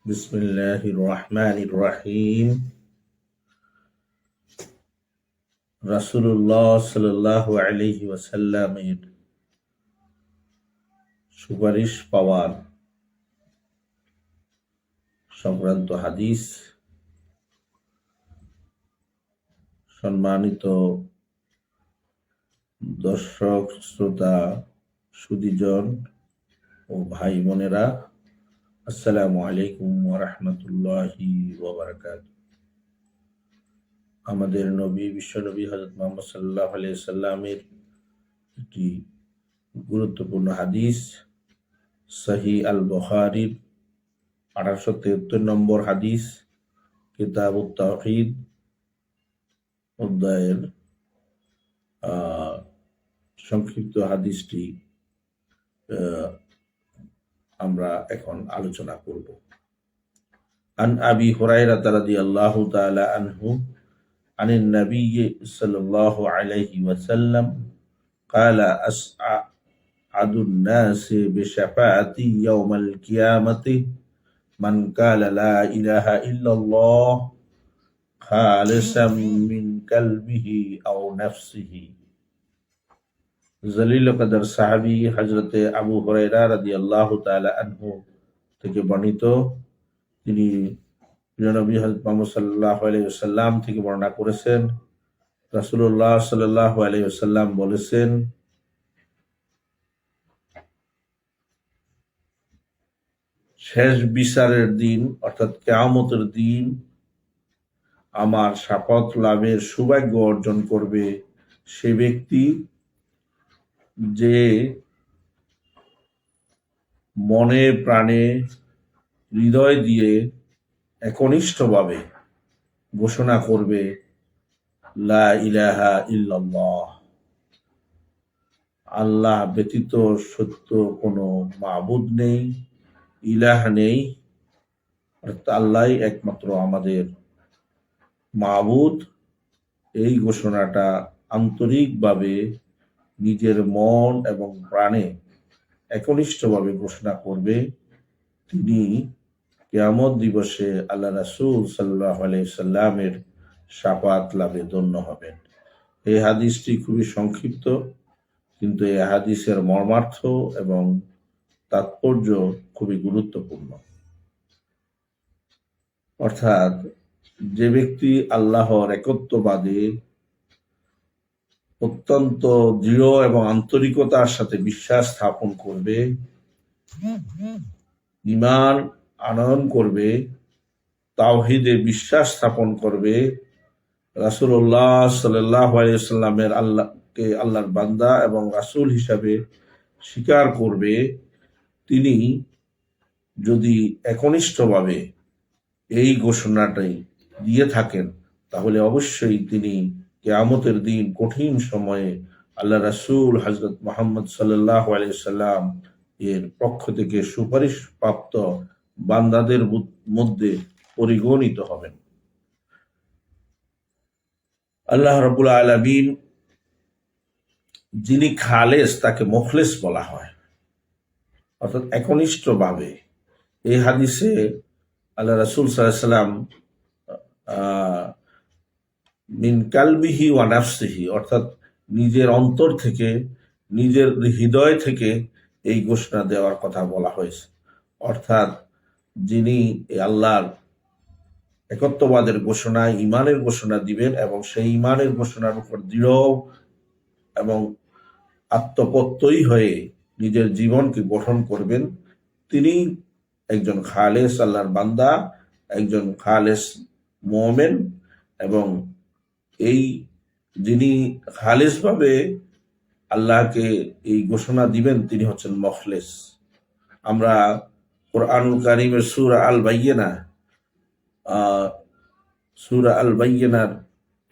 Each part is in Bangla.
বিসমিল্লাহির রহমানির রহিম। রাসূলুল্লাহ সাল্লাল্লাহু আলাইহি ওয়াসাল্লামের সুপারিশ পাওয়ার সংক্রান্ত হাদিস। সম্মানিত দর্শক শ্রোতা সুধীজন ও ভাই বোনেরা, আসসালামু আলাইকুম ওয়া রাহমাতুল্লাহি ওয়া বারাকাতুহু। আমাদের নবী বিশ্বনবী হযরত মুহাম্মদ সাল্লাল্লাহু আলাইহি সাল্লামের একটি গুরুত্বপূর্ণ হাদিস, সহিহ আল বুখারীর 1873 নম্বর হাদিস, কিতাবুত তাওহীদ অধ্যায়ের সংক্ষিপ্ত হাদিসটি আমরা এখন আলোচনা করব। আন আবি হুরায়রা রাদিয়াল্লাহু তাআলা আনহু আনিন নবী সাল্লাল্লাহু আলাইহি ওয়াসাল্লাম قال أسعد الناس بشفاعتي يوم القيامة من قال لا إله إلا الله خالصا من قلبه أو نفسه। জলিল কদর সাহাবী হযরতে আবু হুরায়রা রাদিয়াল্লাহু তাআলা আনহু থেকে বর্ণিত, তিনি নবী হযরত মুহাম্মদ সাল্লাল্লাহু আলাইহি ওয়াসাল্লাম থেকে বর্ণনা করেছেন। রাসূলুল্লাহ সাল্লাল্লাহু আলাইহি ওয়াসাল্লাম বলেছেন, শেষ বিচারের দিন অর্থাৎ কিয়ামতের দিন আমার শাফাত লাভের সৌভাগ্য অর্জন করবে সে ব্যক্তি যে মনে প্রাণে হৃদয় দিয়ে একনিষ্ঠভাবে ঘোষণা করবে লা ইলাহা ইল্লাল্লাহ, আল্লাহ ব্যতীত সত্য কোনো মাবুদ নেই, ইলাহ নেই, অর্থাৎ আল্লাহই একমাত্র আমাদের মাবুদ। এই ঘোষণাটা আন্তরিকভাবে নিজের মন এবং প্রাণে একনিষ্ঠভাবে ঘোষণা করবে, তিনি কিয়ামত দিবসে আল্লাহ রাসূল সাল্লাল্লাহু আলাইহি সাল্লামের শাফাত লাভে ধন্য হবেন। এই হাদিসটি খুবই সংক্ষিপ্ত, কিন্তু এই হাদিসের মর্মার্থ এবং তাৎপর্য খুবই গুরুত্বপূর্ণ। অর্থাৎ যে ব্যক্তি আল্লাহর একত্ববাদে অত্যন্ত দৃঢ় এবং আন্তরিকতার সাথে বিশ্বাস স্থাপন করবে, ঈমান আনয়ন করবে, তাওহীদে বিশ্বাস স্থাপন করবে, রাসূলুল্লাহ সাল্লাল্লাহু আলাইহি ওয়াসাল্লামের আল্লাহকে আল্লাহর বান্দা এবং রাসূল হিসাবে স্বীকার করবে, তিনি যদি একনিষ্ঠভাবে এই ঘোষণাটাই দিয়ে থাকেন, তাহলে অবশ্যই তিনি কিয়ামতের দিন কঠিন সময়ে আল্লাহ রাসূল হযরত মুহাম্মদ সাল্লাল্লাহু আলাইহি সাল্লাম এর পক্ষ থেকে সুপারিশ প্রাপ্ত বান্দাদের মধ্যে পরিগণিত হবেন। আল্লাহ রাব্বুল আলামিন যিনি খালেস, তাকে মুখলেস বলা হয়, অর্থাৎ একনিষ্ঠভাবে। এই হাদিসে আল্লাহ রাসূল সাল্লাল্লাহু আলাইহি সাল্লাম মিন কালবিহি ওয়া নাফসিহি, অর্থাৎ নিজের অন্তর থেকে, নিজের হৃদয় থেকে এই ঘোষণা দেওয়ার কথা বলা হয়েছে। অর্থাৎ যিনি আল্লাহর একত্ববাদের ঘোষণা, ঈমানের ঘোষণা দিবেন এবং সেই ঈমানের ঘোষণার উপর দৃঢ় এবং আত্মপ্রত্যয়ী হয়ে নিজের জীবনকে গঠন করবেন, তিনি একজন খালেস আল্লাহর বান্দা, একজন খালেস মুমিন। এবং এই যিনি খালেসভাবে আল্লাহকে এই ঘোষণা দিবেন, তিনি হচ্ছেন মুখলেস। আমরা কুরআনুল কারীমের সূরা আল বাইয়িনার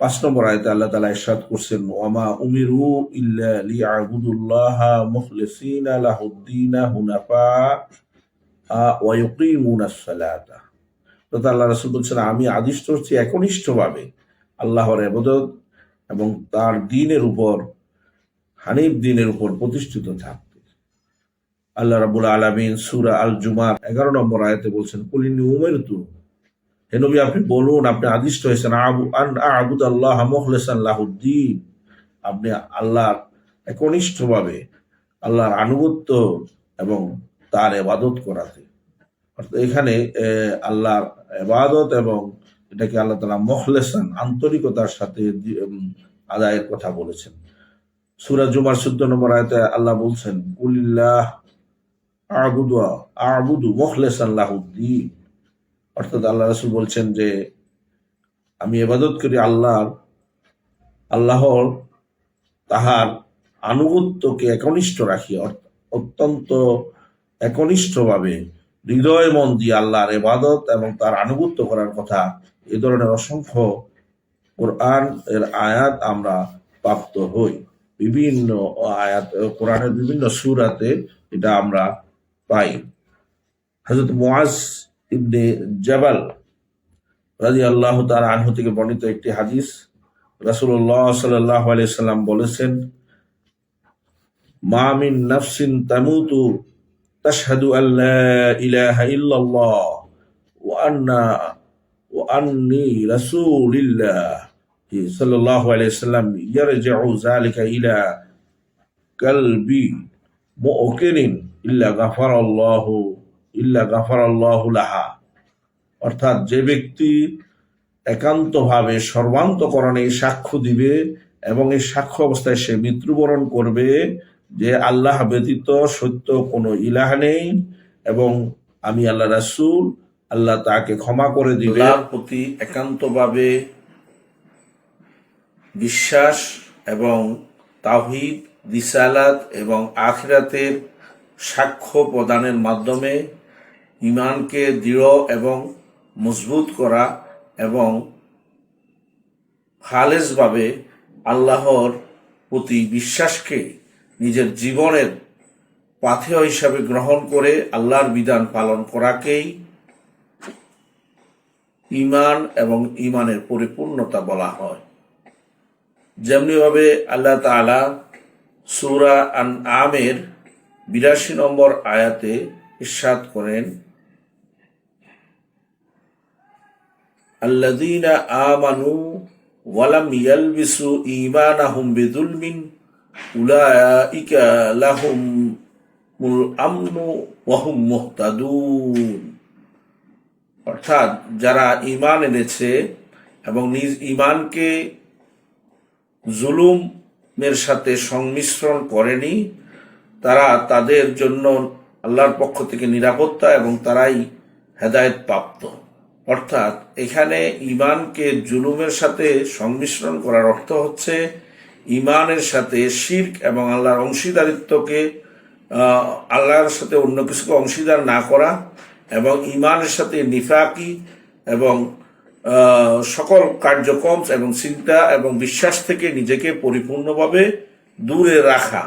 5 নম্বর আয়াতে আল্লাহ তাআলা ইরশাদ করছেন, ওয়ামা উমিরু ইল্লা লিয়াবুদুল্লাহা মুখলিসিনা লাহুদ্দীন হুনাফা ওয়া ইউকিমুনাস সালাতা। তো আল্লাহ রাসূল বলছেন, আমি আদিষ্ট হচ্ছি একনিষ্ঠভাবে আল্লাহর ইবাদত এবং তার দ্বীনের উপর, হানিফ দ্বীনের উপর প্রতিষ্ঠিত থাকতে। আল্লাহ রাব্বুল আলামিন সূরা আল জুমার 11 নম্বর আয়াতে বলছেন, কুল ইন্নী উমিরতু, হে নবী আপনি বলুন, আপনি আদিষ্ট হয়েছেন আবুদাল্লাহ মুখলিসান লাহুদ্দিন, আপনি আল্লাহর একনিষ্ঠভাবে আল্লাহর আনুগত্য এবং তার ইবাদত করাতে। অর্থাৎ এখানে আল্লাহর ইবাদত এবং এটাকে আল্লাহ তাআলা মুখলিসান আন্তরিকতার সাথে আদায়ের কথা বলেছেন। সূরা জুমার 14 নম্বর আয়াতে আল্লাহ বলছেন, কুলিল্লাহ আ'বুদু মুখলিসান লাহুদ্দিন, অর্থাৎ আল্লাহ রাসূল বলছেন যে আমি ইবাদত করি আল্লাহর তাহার আনুগত্যকে একনিষ্ঠ রাখি, অত্যন্ত একনিষ্ঠভাবে হৃদয় মন দিয়ে আল্লাহর ইবাদত এবং তার আনুগত্য করার কথা। এ ধরনের অসংখ্য কোরআন এর আয়াত আমরা প্রাপ্ত হই। বিভিন্ন আয়াত কোরআনের বিভিন্ন সূরাতে এটা আমরা পাই। হযরত মুআজ ইবনে জাবাল রাদিয়াল্লাহু তাআলা আনহু থেকে বর্ণিত একটি হাদিস, রাসূলুল্লাহ সাল্লাল্লাহু আলাইহি ওয়াসাল্লাম বলেছেন, মা মিন নাফসিন তামুতু তাশহাদু আল্লা ইলাহা ইল্লাল্লাহ ওয়া আন্নী রাসূলুল্লাহ সাল্লাল্লাহু আলাইহি ওয়াসাল্লাম ইয়ারজিউ যালিকা ইলা কালবি মুকিনিন ইল্লা গাফারাল্লাহু লাহা। অর্থাৎ যে ব্যক্তি একান্তভাবে সর্বান্তকরণে সাক্ষ্য দিবে এবং এই সাক্ষ্য অবস্থায় সে মৃত্যুবরণ করবে যে আল্লাহ ব্যতীত সত্য কোনো ইলাহ নেই এবং আমি আল্লাহ রাসূল, আল্লাহ তাকে ক্ষমা করে দিবে। আল্লাহর প্রতি একান্তভাবে বিশ্বাস এবং তাওহীদ, রিসালাত এবং আখিরাতের সাক্ষ্য প্রদানের মাধ্যমে ঈমানকে দৃঢ় এবং মজবুত করা এবং খালেসভাবে আল্লাহর প্রতি বিশ্বাসকে নিজের জীবনের পাথেয় হিসাবে গ্রহণ করে আল্লাহর বিধান পালন করাকেই ঈমান এবং ঈমানের পরিপূর্ণতা বলা হয়। যেমনিভাবে আল্লাহ তাআলা সূরা আনআমের 82 নম্বর আয়াতে ইরশাদ করেন, আল্লাযীনা আমানু ওয়া লাম ইয়ালবিসু ঈমানাহুম বিযুলমিন উলাইকা লাহুমুল আমনু ওয়া হুম মুহতাদুন। অর্থাৎ যারা ঈমান এনেছে এবং নিজ ঈমানকে জুলুমের সাথে সংমিশ্রণ করেনি, তারা তাদের জন্য আল্লাহর পক্ষ থেকে নিরাপত্তা এবং তারাই হেদায়েত প্রাপ্ত। অর্থাৎ এখানে ঈমানকে জুলুমের সাথে সংমিশ্রণ করার অর্থ হচ্ছে ঈমানের সাথে শিরক এবং আল্লাহর অংশীদারিত্বকে আল্লাহর সাথে অন্য কিছুকে অংশীদার না করা এবং ঈমানের সাথে নিফাকি এবং সকল কার্যক্রম এবং চিন্তা এবং বিশ্বাস থেকে নিজেকে পরিপূর্ণভাবে দূরে রাখা।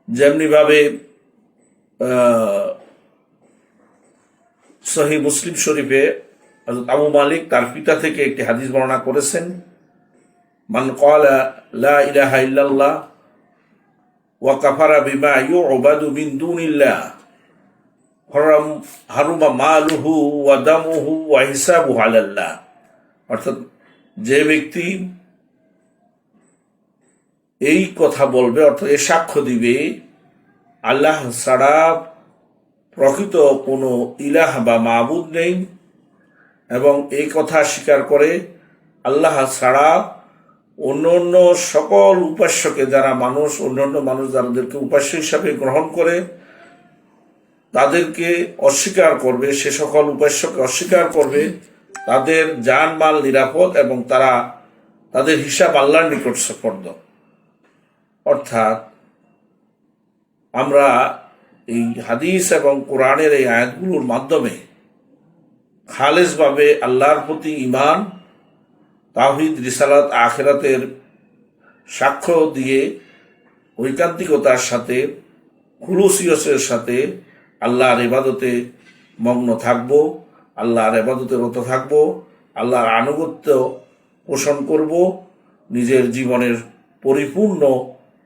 যেমনিভাবে সহিহ মুসলিম শরীফে হযরত আবু মালিক তার পিতা থেকে একটি হাদিস বর্ণনা করেছেন, মান ক্বালা লা ইলাহা ইল্লাল্লাহ ওয়া কাফারা বিমা ইউবাদু মিন দুনিল্লাহ হারুমা মালুহু ওয়া দামুহু ওয়া হিসাবুহু আলাল্লাহ। অর্থাৎ যে ব্যক্তি এই কথা বলবে, অর্থাৎ এ সাক্ষ্য দিবে আল্লাহ ছাড়া প্রকৃত কোনো ইলাহ বা মাবুদ নেই এবং এই কথা স্বীকার করে আল্লাহ ছাড়া অন্য সকল উপাস্যকে যারা অন্যান্য মানুষ যাদেরকে উপাস্য হিসাবে গ্রহণ করে তাদেরকে অস্বীকার করবে, সে সকল উপাস্যকে অস্বীকার করবে, তাদের জান মাল নিরাপদ এবং তারা তাদের হিসাব আল্লাহর নিকট সুপর্দ। অর্থাৎ আমরা এই হাদিস এবং কোরআনের এই আয়াতগুলোর মাধ্যমে খালেসভাবে আল্লাহর প্রতি ঈমান, তাওহীদ, রিসালাত, আখিরাতের সাক্ষ্য দিয়ে ঐকান্তিকতার সাথে খুলুসিয়তের সাথে আল্লাহর ইবাদতে মগ্ন থাকব, আল্লাহর ইবাদতে রত থাকব, আল্লাহর আনুগত্য পোষণ করব, নিজের জীবনের পরিপূর্ণ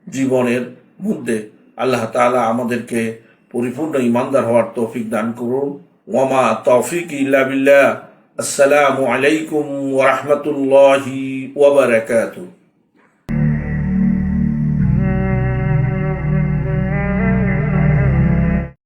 জীবনের মধ্যে আল্লাহ তাআলা আমাদেরকে পরিপূর্ণ ইমানদার হওয়ার তৌফিক দান করুন। ওয়ামা তৌফিক ইল্লা বিল্লাহ। আসসালামু আলাইকুম ওয়া রাহমাতুল্লাহি ওয়া বারাকাতুহু।